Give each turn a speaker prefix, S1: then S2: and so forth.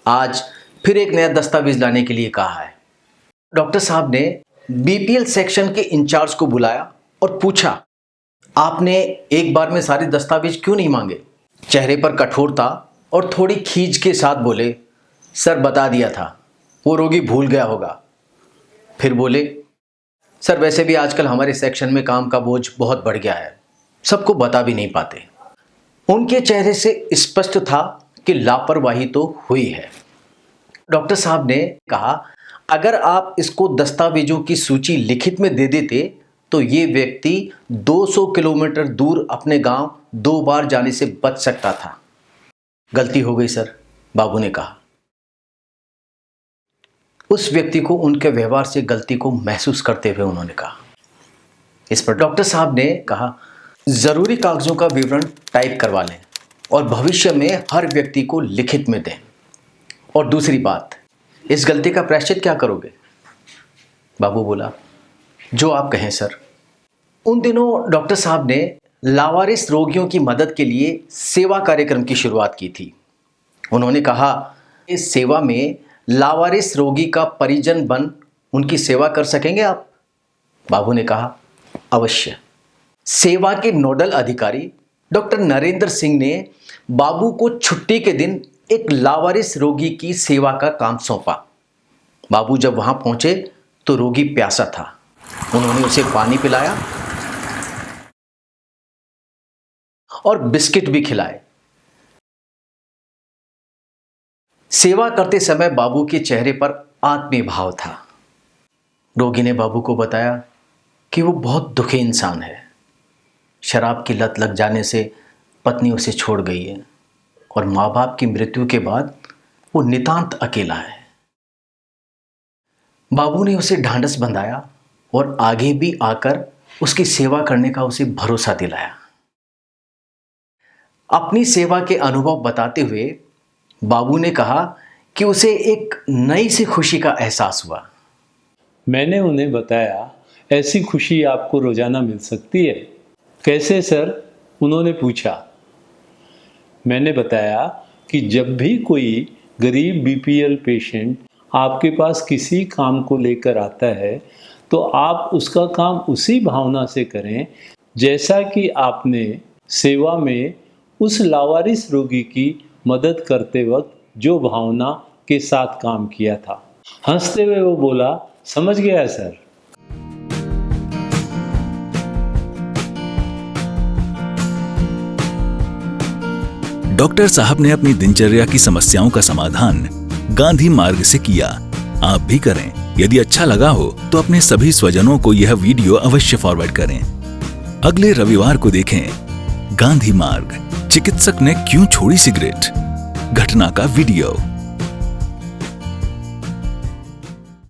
S1: आज फिर एक नया दस्तावेज लाने के लिए कहा है। डॉक्टर साहब ने बीपीएल सेक्शन के इंचार्ज को बुलाया और पूछा, आपने एक बार में सारे दस्तावेज क्यों नहीं मांगे? चेहरे पर कठोरता और थोड़ी खींच के साथ बोले, सर बता दिया था, वो रोगी भूल गया होगा। फिर बोले, सर वैसे भी आजकल हमारे सेक्शन में काम का बोझ बहुत बढ़ गया है, सबको बता भी नहीं पाते। उनके चेहरे से स्पष्ट था कि लापरवाही तो हुई है। डॉक्टर साहब ने कहा, अगर आप इसको दस्तावेजों की सूची लिखित में दे देते तो ये व्यक्ति 200 किलोमीटर दूर अपने गांव 2 बार जाने से बच सकता था। गलती हो गई सर, बाबू ने कहा। उस व्यक्ति को उनके व्यवहार से गलती को महसूस करते हुए उन्होंने कहा। इस पर डॉक्टर साहब ने कहा, जरूरी कागजों का विवरण टाइप करवा लें और भविष्य में हर व्यक्ति को लिखित में दें। और दूसरी बात, इस गलती का प्रायश्चित क्या करोगे? बाबू बोला, जो आप कहें सर। उन दिनों डॉक्टर साहब ने लावारिस रोगियों की मदद के लिए सेवा कार्यक्रम की शुरुआत की थी। उन्होंने कहा, इस सेवा में लावारिस रोगी का परिजन बन उनकी सेवा कर सकेंगे आप? बाबू ने कहा, अवश्य। सेवा के नोडल अधिकारी डॉक्टर नरेंद्र सिंह ने बाबू को छुट्टी के दिन एक लावारिस रोगी की सेवा का काम सौंपा। बाबू जब वहां पहुंचे तो रोगी प्यासा था। उन्होंने उसे पानी पिलाया और बिस्किट भी खिलाए। सेवा करते समय बाबू के चेहरे पर आत्मीय भाव था। रोगी ने बाबू को बताया कि वो बहुत दुखी इंसान है। शराब की लत लग जाने से पत्नी उसे छोड़ गई है और माँ बाप की मृत्यु के बाद वो नितांत अकेला है। बाबू ने उसे ढांढस बंधाया और आगे भी आकर उसकी सेवा करने का उसे भरोसा दिलाया। अपनी सेवा के अनुभव बताते हुए बाबू ने कहा कि उसे एक नई सी खुशी का एहसास हुआ।
S2: मैंने उन्हें बताया, ऐसी खुशी आपको रोजाना मिल सकती है। कैसे सर? उन्होंने पूछा। मैंने बताया कि जब भी कोई गरीब बीपीएल पेशेंट आपके पास किसी काम को लेकर आता है तो आप उसका काम उसी भावना से करें जैसा कि आपने सेवा में उस लावारिस रोगी की मदद करते वक्त जो भावना के साथ काम किया था। हंसते हुए वो बोला, समझ गया सर।
S3: डॉक्टर साहब ने अपनी दिनचर्या की समस्याओं का समाधान गांधी मार्ग से किया। आप भी करें। यदि अच्छा लगा हो तो अपने सभी स्वजनों को यह वीडियो अवश्य फॉरवर्ड करें। अगले रविवार को देखें गांधी मार्ग, चिकित्सक ने क्यों छोड़ी सिगरेट, घटना का वीडियो।